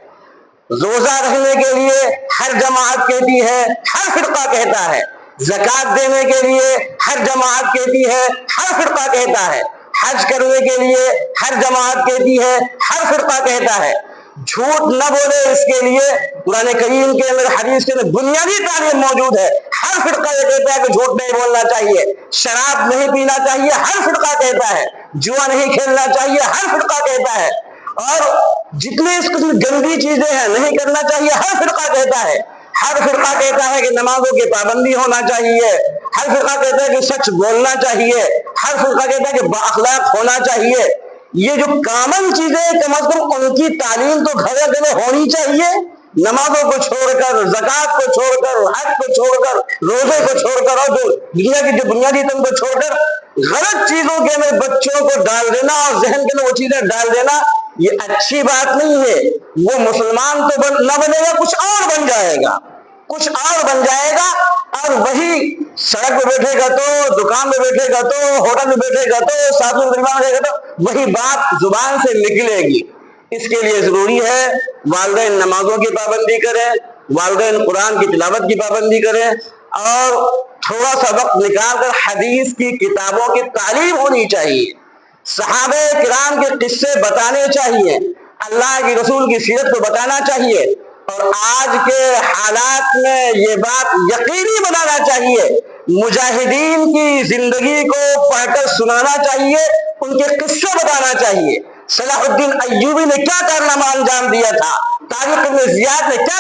روزہ رکھنے کے لیے ہر جماعت کہتی ہے، ہر فرقہ کہتا ہے۔ زکوٰۃ دینے کے لیے ہر جماعت کہتی ہے، ہر فرقہ کہتا ہے۔ حج کرنے کے لیے ہر جماعت کہتی ہے، ہر فرقہ کہتا ہے۔ جھوٹ نہ بولے اس کے لیے قرآن کریم کے اندر، حدیث کے اندر بنیادی تعلیم موجود ہے۔ ہر فرقہ یہ کہتا ہے کہ جھوٹ نہیں بولنا چاہیے، شراب نہیں پینا چاہیے، ہر فرقہ کہتا ہے، جوا نہیں کھیلنا چاہیے، ہر فرقہ کہتا ہے، اور جتنے اس قسم گندی چیزیں ہیں نہیں کرنا چاہیے، ہر فرقہ کہتا ہے۔ ہر فرقہ کہتا ہے کہ نمازوں کی پابندی ہونا چاہیے، ہر فرقہ کہتا ہے کہ سچ بولنا چاہیے، ہر فرقہ کہتا ہے کہ بااخلاق ہونا چاہیے۔ یہ جو کامن چیزیں کم از کم ان کی تعلیم تو گھر گھر ہونی چاہیے۔ نمازوں کو چھوڑ کر، زکوٰۃ کو چھوڑ کر، حج کو چھوڑ کر، روزے کو چھوڑ کر، اور جو دنیا کی جو بنیادی تن کو چھوڑ کر غلط چیزوں کے اندر بچوں کو ڈال دینا اور ذہن کے اندر وہ چیزیں ڈال دینا، یہ اچھی بات نہیں ہے۔ وہ مسلمان تو نہ بنے گا، کچھ اور بن جائے گا، کچھ اور بن جائے گا، اور وہی سڑک پہ بیٹھے گا تو، دکان پہ بیٹھے گا تو، ہوٹل میں بیٹھے گا تو، ساتھ میں بیٹھے گا تو وہی بات زبان سے نکلے گی۔ اس کے لیے ضروری ہے والدین نمازوں کی پابندی کریں، والدین قرآن کی تلاوت کی پابندی کریں، اور تھوڑا سا وقت نکال کر حدیث کی کتابوں کی تعلیم ہونی چاہیے۔ صحابہ کرام کے قصے بتانے چاہیے، اللہ کی رسول کی سیرت کو بتانا چاہیے، اور آج کے حالات میں یہ بات یقینی بنانا چاہیے، مجاہدین کی زندگی کو پڑھ کر سنانا چاہیے، ان کے قصے بتانا چاہیے۔ صلاح الدین ایوبی نے کیا کارنامہ انجام دیا تھا، طارق بن زیاد نے کیا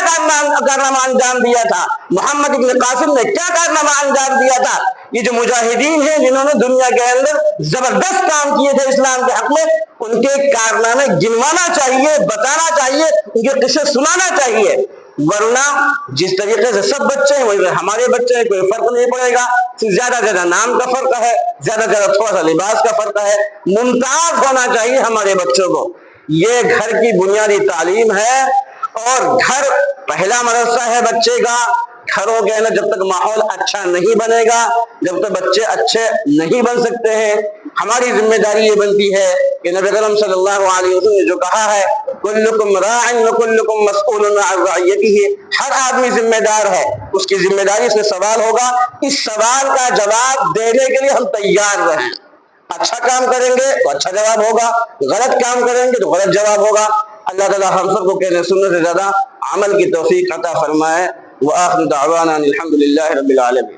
کارنامہ انجام دیا تھا، محمد بن قاسم نے کیا کارنامہ انجام دیا تھا۔ یہ جو مجاہدین ہیں جنہوں نے دنیا کے اندر زبردست کام کیے تھے اسلام کے حق میں، ان کے کارنامے گنوانا چاہیے، بتانا چاہیے، ان کے قصے سنانا چاہیے۔ ورنہ جس طریقے سے سب بچے ہیں وہی ہمارے بچے ہیں، کوئی فرق نہیں پڑے گا۔ زیادہ زیادہ نام کا فرق ہے، زیادہ زیادہ تھوڑا سا لباس کا فرق ہے، ممتاز ہونا چاہیے ہمارے بچوں کو۔ یہ گھر کی بنیادی تعلیم ہے، اور گھر پہلا مدرسہ ہے بچے کا۔ گھروں کے اندر جب تک ماحول اچھا نہیں بنے گا، جب تک بچے اچھے نہیں بن سکتے ہیں۔ ہماری ذمہ داری یہ بنتی ہے کہ نبی اکرم صلی اللہ علیہ وسلم نے جو کہا ہے، کلکم راع وکلکم مسئول عن رعیتہ، ہر آدمی ذمہ دار ہے، اس کی ذمہ داری سے سوال ہوگا۔ اس سوال کا جواب دینے کے لیے ہم تیار رہیں۔ اچھا کام کریں گے تو اچھا جواب ہوگا، غلط کام کریں گے تو غلط جواب ہوگا۔ اللہ تعالیٰ ہم سب کو کہنے سننے سے زیادہ عمل کی توفیق عطا فرمائے۔ وآخر دعوانا الحمد للہ رب العالمین۔